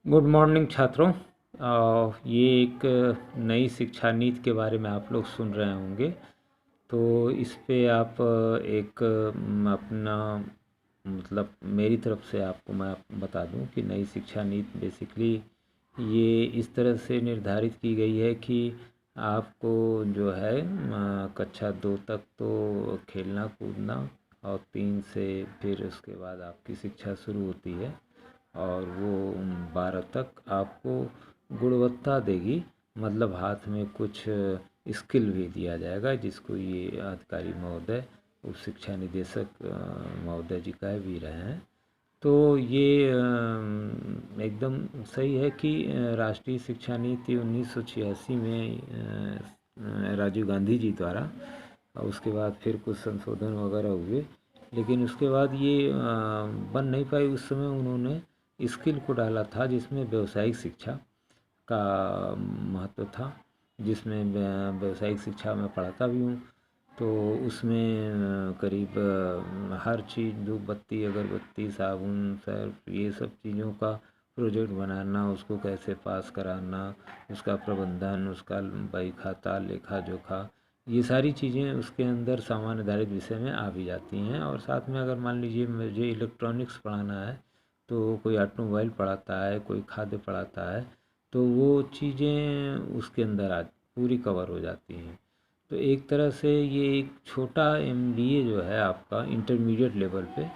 Good morning छात्रों। ये एक नई शिक्षा नीति के बारे में आप लोग सुन रहे होंगे। तो इस पे आप एक अपना मतलब मेरी तरफ से आपको मैं बता दूं कि नई शिक्षा नीति बेसिकली ये इस तरह से निर्धारित की गई है कि आपको जो है कक्षा 2 तक तो खेलना कूदना और 3 से फिर उसके बाद आपकी शिक्षा शुरू होती है और वो 12 तक आपको गुणवत्ता देगी। मतलब हाथ में कुछ स्किल भी दिया जाएगा जिसको ये अधिकारी महोदय उप शिक्षा निदेशक महोदय जी कह भी रहे हैं। तो ये एकदम सही है कि राष्ट्रीय शिक्षा नीति 1986 में राजीव गांधी जी द्वारा और उसके बाद फिर कुछ संशोधन वगैरह हुए, लेकिन उसके बाद ये बन नहीं पाई। उस समय उन्होंने स्किल को डाला था जिसमें व्यावसायिक शिक्षा का महत्व था, जिसमें व्यावसायिक शिक्षा मैं पढ़ाता भी हूँ। तो उसमें करीब हर चीज़ धूप बत्ती अगरबत्ती साबुन सर्फ ये सब चीज़ों का प्रोजेक्ट बनाना, उसको कैसे पास कराना, उसका प्रबंधन, उसका बही खाता लेखा जोखा, ये सारी चीज़ें उसके अंदर सामान्य आधारित विषय में आ भी जाती हैं। और साथ में अगर मान लीजिए मुझे इलेक्ट्रॉनिक्स पढ़ाना है तो कोई ऑटोमोबाइल पढ़ाता है, कोई खाद्य पढ़ाता है, तो वो चीज़ें उसके अंदर आ पूरी कवर हो जाती हैं। तो एक तरह से ये एक छोटा एमबीए जो है आपका इंटरमीडिएट लेवल पे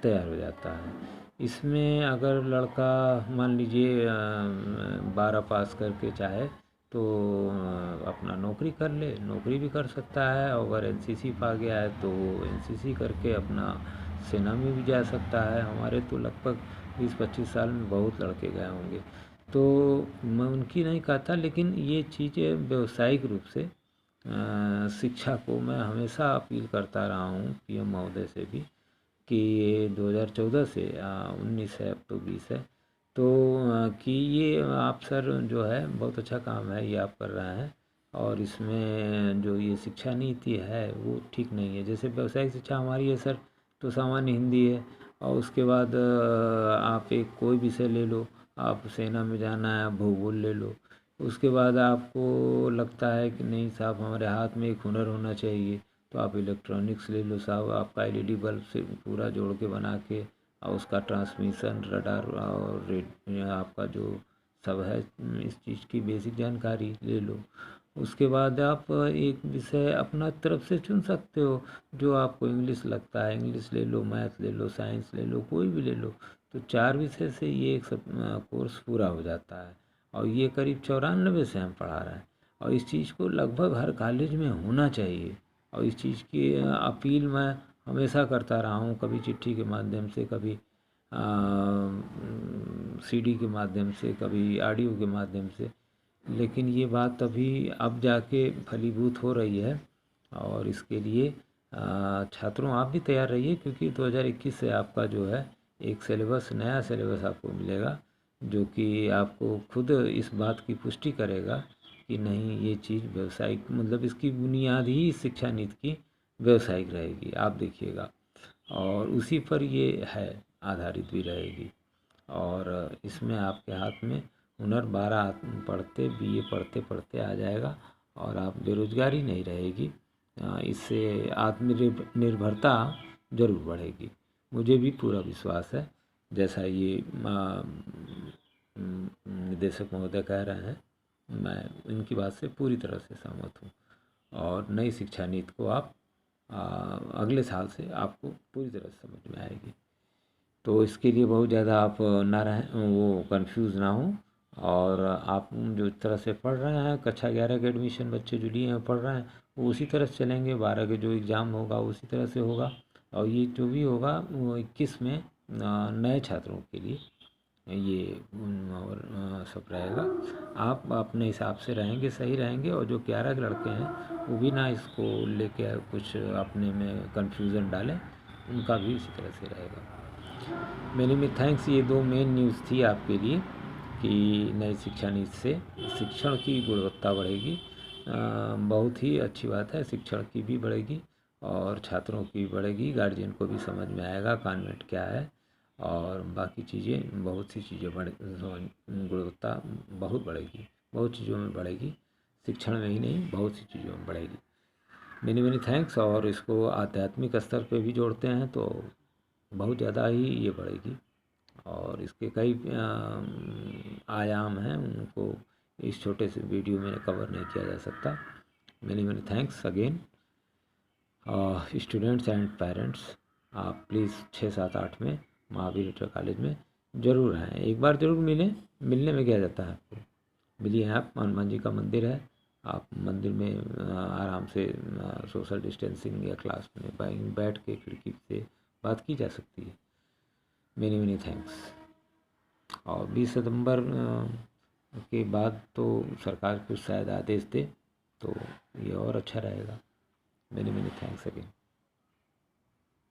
तैयार हो जाता है। इसमें अगर लड़का मान लीजिए 12 पास करके चाहे तो अपना नौकरी कर ले, नौकरी भी कर सकता है। अगर एनसीसी पा गया है तो एनसीसी करके अपना सेना में भी जा सकता है। हमारे तो लगभग 20-25 साल में बहुत लड़के गए होंगे। तो मैं उनकी नहीं कहता, लेकिन ये चीज़ें व्यावसायिक रूप से शिक्षा को मैं हमेशा अपील करता रहा हूँ पीएम महोदय से भी कि ये 2014 से 19 है, अब तो 20 है। तो कि ये आप सर जो है बहुत अच्छा काम है ये आप कर रहे हैं, और इसमें जो ये शिक्षा नीति है वो ठीक नहीं है। जैसे व्यावसायिक शिक्षा हमारी है सर तो सामान्य हिंदी है, और उसके बाद आप एक कोई विषय ले लो, आप सेना में जाना है भूगोल ले लो। उसके बाद आपको लगता है कि नहीं साहब हमारे हाथ में एक हुनर होना चाहिए तो आप इलेक्ट्रॉनिक्स ले लो साहब। आपका एलईडी बल्ब से पूरा जोड़ के बना के और उसका ट्रांसमिशन रडार और रेड आपका जो सब है इस चीज़ की बेसिक जानकारी ले लो। उसके बाद आप एक विषय अपना तरफ से चुन सकते हो जो आपको इंग्लिश लगता है, इंग्लिश ले लो, मैथ ले लो, साइंस ले लो, कोई भी ले लो। तो 4 विषय से ये एक सब कोर्स पूरा हो जाता है, और ये करीब 94 से हम पढ़ा रहे हैं। और इस चीज़ को लगभग हर कॉलेज में होना चाहिए, और इस चीज़ की अपील मैं हमेशा करता रहा हूँ, कभी चिट्ठी के माध्यम से, कभी सीडी के माध्यम से, कभी ऑडियो के माध्यम से। लेकिन ये बात अभी अब जाके फलीभूत हो रही है, और इसके लिए छात्रों आप भी तैयार रहिए, क्योंकि 2021 से आपका जो है एक सिलेबस नया सिलेबस आपको मिलेगा जो कि आपको खुद इस बात की पुष्टि करेगा कि नहीं ये चीज़ व्यावसायिक मतलब इसकी बुनियाद ही शिक्षा नीति की व्यावसायिक रहेगी, आप देखिएगा। और उसी पर ये है आधारित भी रहेगी। और इसमें आपके हाथ में हुनर 12 पढ़ते बीए पढ़ते पढ़ते आ जाएगा, और आप बेरोजगारी नहीं रहेगी। इससे आत्मनिर्भरता जरूर बढ़ेगी, मुझे भी पूरा विश्वास है। जैसा ये निदेशक महोदय कह रहे हैं, मैं इनकी बात से पूरी तरह से सहमत हूँ। और नई शिक्षा नीति को आप अगले साल से आपको पूरी तरह से समझ में आएगी। तो इसके लिए बहुत ज़्यादा आप ना रहें, वो कंफ्यूज ना हों। और आप जो इस तरह से पढ़ रहे हैं कक्षा 11 के एडमिशन बच्चे जो लिए हैं पढ़ रहे हैं वो उसी तरह से चलेंगे। 12 के जो एग्ज़ाम होगा उसी तरह से होगा, और ये जो भी होगा वो 21 में नए छात्रों के लिए ये और सब रहेगा। आप अपने हिसाब से रहेंगे, सही रहेंगे। और जो 11 के लड़के हैं वो भी ना इसको लेके कुछ अपने में कन्फ्यूज़न डालें, उनका भी इसी तरह से रहेगा। मेनी में थैंक्स। ये 2 मेन न्यूज़ थी आपके लिए कि नई शिक्षा नीति से शिक्षण की गुणवत्ता बढ़ेगी। बहुत ही अच्छी बात है, शिक्षण की भी बढ़ेगी और छात्रों की भी बढ़ेगी, गार्जियन को भी समझ में आएगा कॉन्वेंट क्या है और बाकी चीज़ें, बहुत सी चीज़ें गुणवत्ता बहुत बढ़ेगी, बहुत चीज़ों में बढ़ेगी, शिक्षण में ही नहीं बहुत सी चीज़ों में बढ़ेगी। Many many thanks. और इसको आध्यात्मिक स्तर पे भी जोड़ते हैं तो बहुत ज़्यादा ही ये बढ़ेगी, और इसके कई आयाम हैं, उनको इस छोटे से वीडियो में कवर नहीं किया जा सकता। Many many thanks again. Students and parents, आप प्लीज़ 6, 7, 8 में महावीर इंटर कॉलेज में ज़रूर आएँ, एक बार ज़रूर मिलें। मिलने में क्या जाता है, आपको मिलिए। आप हनुमान जी का मंदिर है, आप मंदिर में आराम से सोशल डिस्टेंसिंग या क्लास में बैठ के खिड़की से बात की जा सकती है। Many many thanks. और 20 सितंबर के बाद तो सरकार कुछ शायद आदेश दे तो ये और अच्छा रहेगा। Many many thanks again.